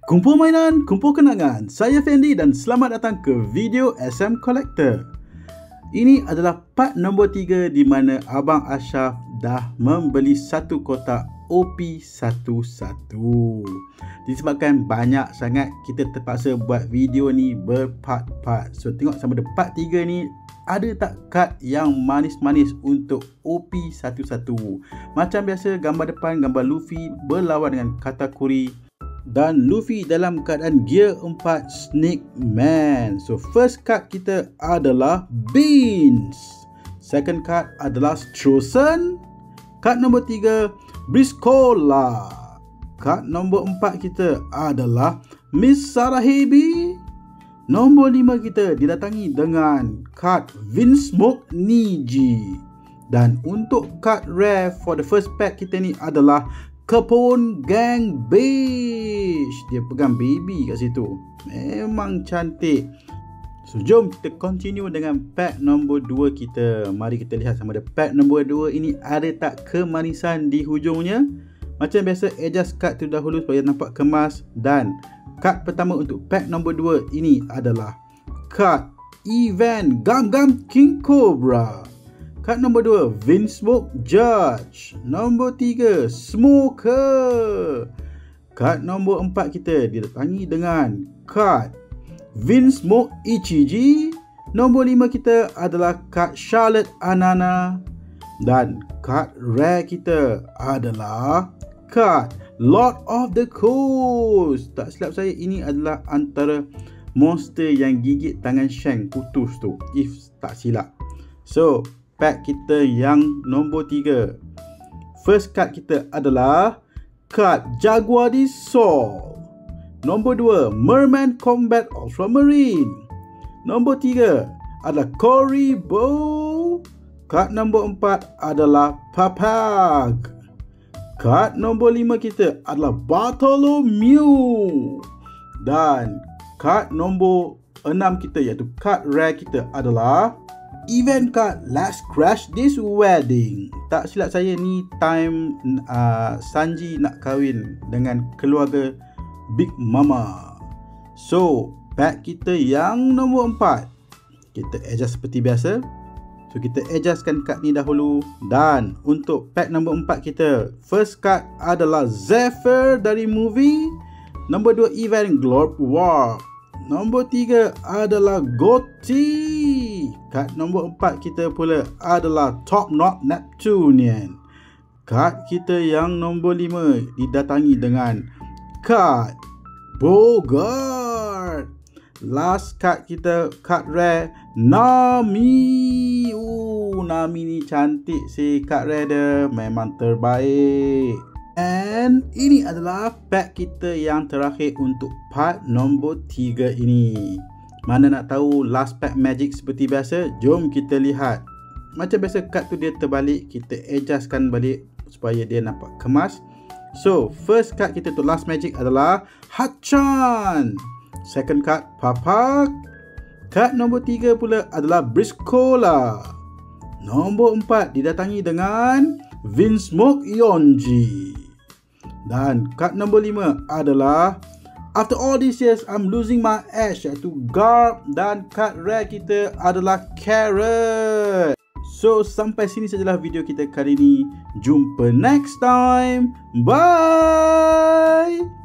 Kumpul mainan, kumpul kenangan. Saya Fendi dan selamat datang ke video SM Collector. Ini adalah part nombor 3 di mana Abang Ashraf dah membeli satu kotak OP11. Disebabkan banyak sangat, kita terpaksa buat video ni berpart-part. So tengok sama ada part 3 ni ada tak kad yang manis-manis untuk OP11. Macam biasa, gambar depan gambar Luffy berlawan dengan Katakuri dan Luffy dalam keadaan gear 4 Snake Man. So first card kita adalah Beans. Second card adalah Strossen. Card nombor 3 Briscola. Card nombor 4 kita adalah Miss Sarahebi. Nombor 5 kita didatangi dengan card Vinsmoke Niji. Dan untuk card rare for the first pack kita ni adalah Capone Gang Beige. Dia pegang baby kat situ. Memang cantik. So jom kita continue dengan pack nombor 2 kita. Mari kita lihat sama ada pack nombor 2 ini ada tak kemanisan di hujungnya. Macam biasa, adjust card tu dahulu supaya nampak kemas. Dan card pertama untuk pack nombor 2 ini adalah card Event Gum Gum King Cobra. Card nombor 2 Vinsmoke Judge. Nombor 3 Smoker. Card nombor 4 kita didatangi dengan card Vinsmoke Ichiji. Nombor 5 kita adalah card Charlotte Anana. Dan card rare kita adalah card Lord of the Coast. Tak silap saya, ini adalah antara monster yang gigit tangan Shanks putus tu, if tak silap. So pack kita yang nombor 3. First card kita adalah card Jaguar di Sol. Nombor 2 Merman Combat Ultramarine. Nombor 3 adalah Koribo. Card nombor 4 adalah Papag. Card nombor 5 kita adalah Bartholomew. Dan card nombor 6 kita iaitu card rare kita adalah event card Let's Crash This Wedding. Tak silap saya ni time Sanji nak kahwin dengan keluarga Big Mama. So pack kita yang nombor 4 kita adjust seperti biasa. So kita adjustkan card ni dahulu. Dan untuk pack nombor 4 kita, first card adalah Zephyr dari movie. Nombor 2 event Glorp War. Nombor 3 adalah Gotti. Card nombor 4 kita pula adalah Top Knot Neptunian. Card kita yang nombor 5 didatangi dengan card Bogart. Last card kita, card rare Nami. Nami ni cantik sih, card rare dia memang terbaik. And ini adalah pack kita yang terakhir untuk part nombor 3 ini. Mana nak tahu last pack magic seperti biasa? Jom kita lihat. Macam biasa, card tu dia terbalik, kita adjustkan balik supaya dia nampak kemas. So first card kita untuk last magic adalah Hachan. Second card Papag. Card nombor 3 pula adalah Briscola. Nombor 4 didatangi dengan Vinsmoke Yonji. Dan card nombor 5 adalah After All These Years I'm Losing My Ash, iaitu Garp. Dan card rare kita adalah Carrot. So sampai sini sajalah video kita kali ini. Jumpa next time. Bye.